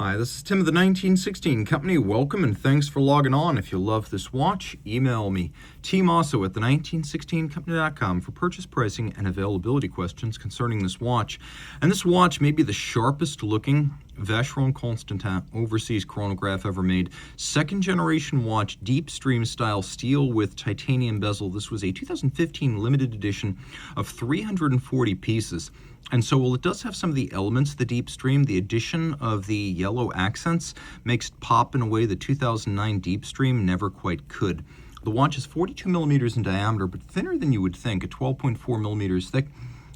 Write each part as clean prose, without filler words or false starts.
Hi, this is Tim of the 1916 Company. Welcome and thanks for logging on. If you love this watch, email me, Team Mosso at the1916company.com for purchase pricing and availability questions concerning this watch. And this watch may be the sharpest looking Vacheron Constantin Overseas Chronograph ever made. Second generation watch, deep stream style steel with titanium bezel. This was a 2015 limited edition of 340 pieces. And so while it does have some of the elements of the deep stream, the addition of the yellow accents makes it pop in a way the 2009 deep stream never quite could. The watch is 42 millimeters in diameter, but thinner than you would think, at 12.4 millimeters thick.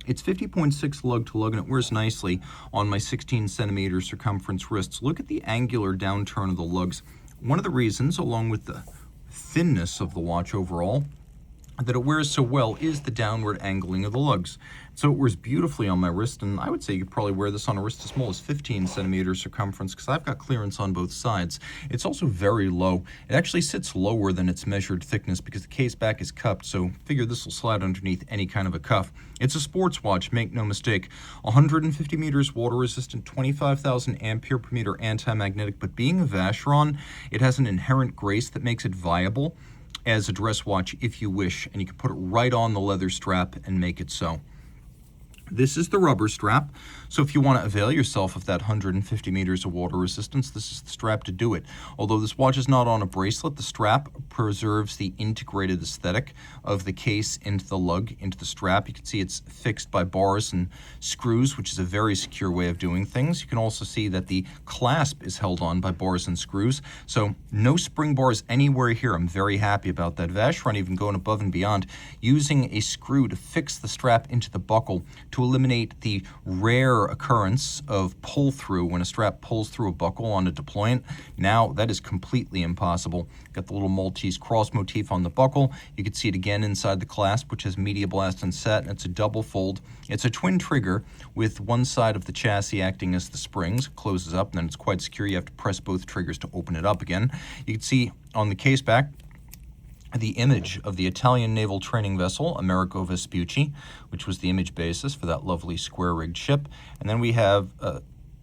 It's 50.6 lug-to-lug, and it wears nicely on my 16 centimeter circumference wrists. Look at the angular downturn of the lugs. One of the reasons, along with the thinness of the watch overall, that it wears so well is the downward angling of the lugs. So it wears beautifully on my wrist, and I would say you could probably wear this on a wrist as small as 15 centimeter circumference because I've got clearance on both sides. It's also very low. It actually sits lower than its measured thickness because the case back is cupped, so figure this will slide underneath any kind of a cuff. It's a sports watch, make no mistake. 150 meters water resistant, 25,000 ampere per meter anti-magnetic, but being a Vacheron, it has an inherent grace that makes it viable as a dress watch if you wish, and you can put it right on the leather strap and make it so. This is the rubber strap, so if you want to avail yourself of that 150 meters of water resistance, this is the strap to do it. Although this watch is not on a bracelet, the strap preserves the integrated aesthetic of the case into the lug, into the strap. You can see it's fixed by bars and screws, which is a very secure way of doing things. You can also see that the clasp is held on by bars and screws, so no spring bars anywhere here. I'm very happy about that. Vacheron even going above and beyond, using a screw to fix the strap into the buckle to eliminate the rare occurrence of pull-through when a strap pulls through a buckle on a deployant. Now that is completely impossible. Got the little Maltese cross motif on the buckle. You can see it again inside the clasp, which has media blast and set, and it's a double fold. It's a twin trigger with one side of the chassis acting as the springs. It closes up, and then it's quite secure. You have to press both triggers to open it up again. You can see on the case back the image of the Italian naval training vessel, Amerigo Vespucci, which was the image basis for that lovely square-rigged ship. And then we have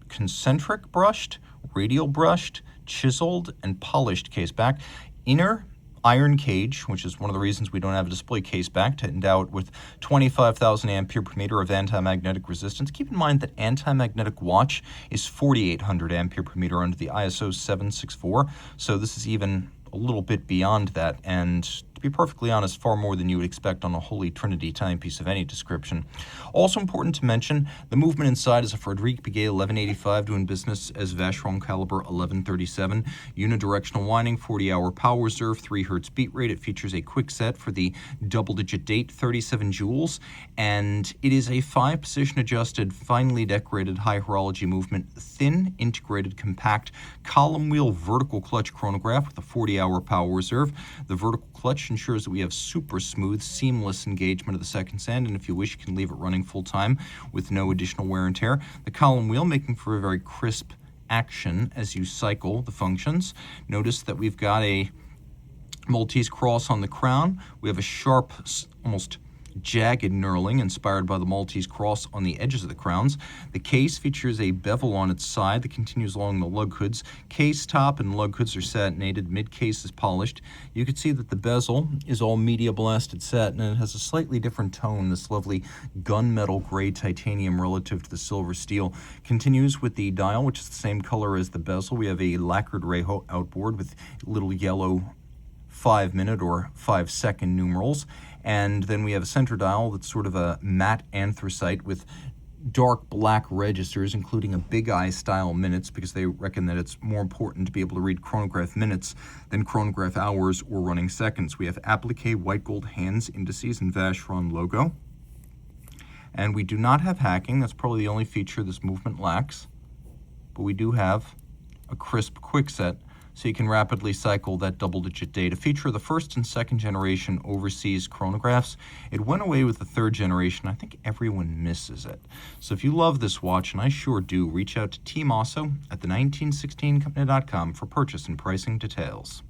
concentric brushed, radial brushed, chiseled, and polished case back. Inner iron cage, which is one of the reasons we don't have a display case back, to endow it with 25,000 ampere per meter of anti-magnetic resistance. Keep in mind that anti-magnetic watch is 4,800 ampere per meter under the ISO 764, so this is even a little bit beyond that, and to be perfectly honest, far more than you would expect on a Holy Trinity timepiece of any description. Also important to mention, the movement inside is a Frederic Piguet 1185 doing business as Vacheron caliber 1137. Unidirectional winding, 40-hour power reserve, 3 hertz beat rate. It features a quick set for the double-digit date, 37 joules, and it is a 5-position adjusted, finely decorated high horology movement, thin, integrated, compact, column wheel vertical clutch chronograph with a 40-hour power reserve. The vertical clutch ensures that we have super smooth, seamless engagement of the second hand, and if you wish, you can leave it running full time with no additional wear and tear. The column wheel making for a very crisp action as you cycle the functions. Notice that we've got a Maltese cross on the crown. We have a sharp, almost jagged knurling inspired by the Maltese cross on the edges of the crowns. The case features a bevel on its side that continues along the lug hoods. Case top and lug hoods are satinated, mid-case is polished. You can see that the bezel is all media blasted satin, and it has a slightly different tone, this lovely gunmetal gray titanium relative to the silver steel. Continues with the dial, which is the same color as the bezel. We have a lacquered Reho outboard with little yellow 5-minute or 5-second numerals. And then we have a center dial that's sort of a matte anthracite with dark black registers, including a big eye style minutes, because they reckon that it's more important to be able to read chronograph minutes than chronograph hours or running seconds. We have applique white gold hands indices and Vacheron logo. And we do not have hacking. That's probably the only feature this movement lacks. But we do have a crisp quick set, so you can rapidly cycle that double-digit date. A feature of the first and second generation overseas chronographs. It went away with the third generation. I think everyone misses it. So if you love this watch, and I sure do, reach out to Team Mosso at the1916company.com for purchase and pricing details.